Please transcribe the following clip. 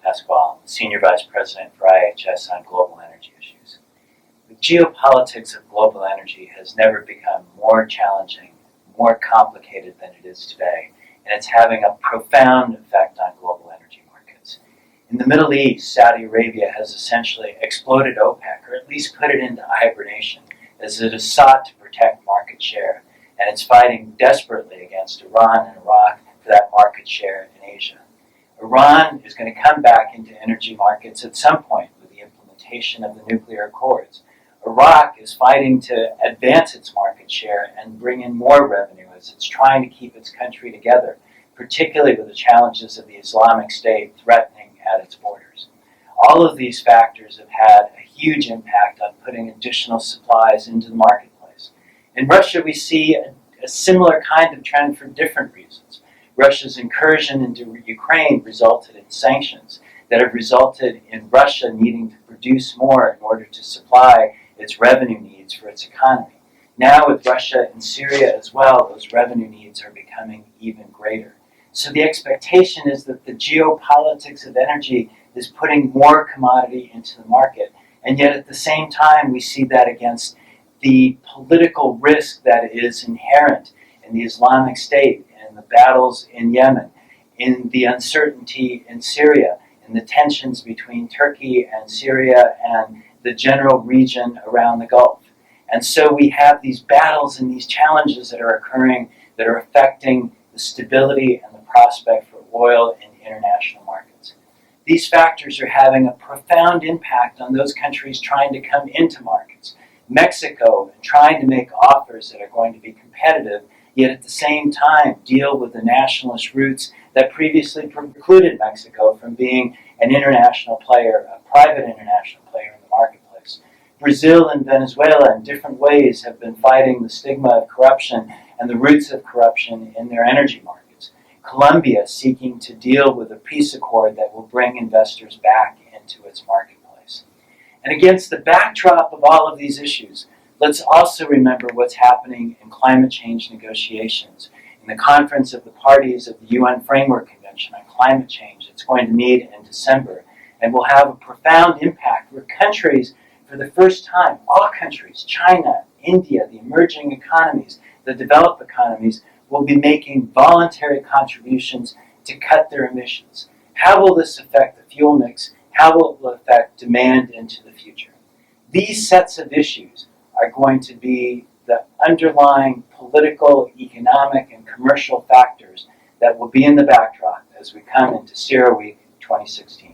Pascual, Senior Vice President for IHS on global energy issues. The geopolitics of global energy has never become more challenging, more complicated than it is today, and it's having a profound effect on global energy markets. In the Middle East, Saudi Arabia has essentially exploded OPEC, or at least put it into hibernation, as it has sought to protect market share, and it's fighting desperately against Iran and Iraq for that market share in Asia. Iran is going to come back into energy markets at some point with the implementation of the nuclear accords. Iraq is fighting to advance its market share and bring in more revenue as it's trying to keep its country together, particularly with the challenges of the Islamic State threatening at its borders. All of these factors have had a huge impact on putting additional supplies into the marketplace. In Russia, we see a similar kind of trend for different reasons. Russia's incursion into Ukraine resulted in sanctions that have resulted in Russia needing to produce more in order to supply its revenue needs for its economy. Now with Russia and Syria as well, those revenue needs are becoming even greater. So the expectation is that the geopolitics of energy is putting more commodity into the market, and yet at the same time we see that against the political risk that is inherent in the Islamic State, in the battles in Yemen, in the uncertainty in Syria, in the tensions between Turkey and Syria and the general region around the Gulf. And so we have these battles and these challenges that are occurring that are affecting the stability and the prospect for oil in international markets. These factors are having a profound impact on those countries trying to come into markets. Mexico trying to make offers that are going to be competitive, yet at the same time deal with the nationalist roots that previously precluded Mexico from being an international player, a private international player in the marketplace. Brazil and Venezuela in different ways have been fighting the stigma of corruption and the roots of corruption in their energy markets. Colombia seeking to deal with a peace accord that will bring investors back into its marketplace. And against the backdrop of all of these issues, let's also remember what's happening in climate change negotiations. In the Conference of the Parties of the UN Framework Convention on Climate Change that's going to meet in December and will have a profound impact where countries, for the first time, all countries, China, India, the emerging economies, the developed economies, will be making voluntary contributions to cut their emissions. How will this affect the fuel mix? How will it affect demand into the future? These sets of issues are going to be the underlying political, economic, and commercial factors that will be in the backdrop as we come into CERAWeek 2016.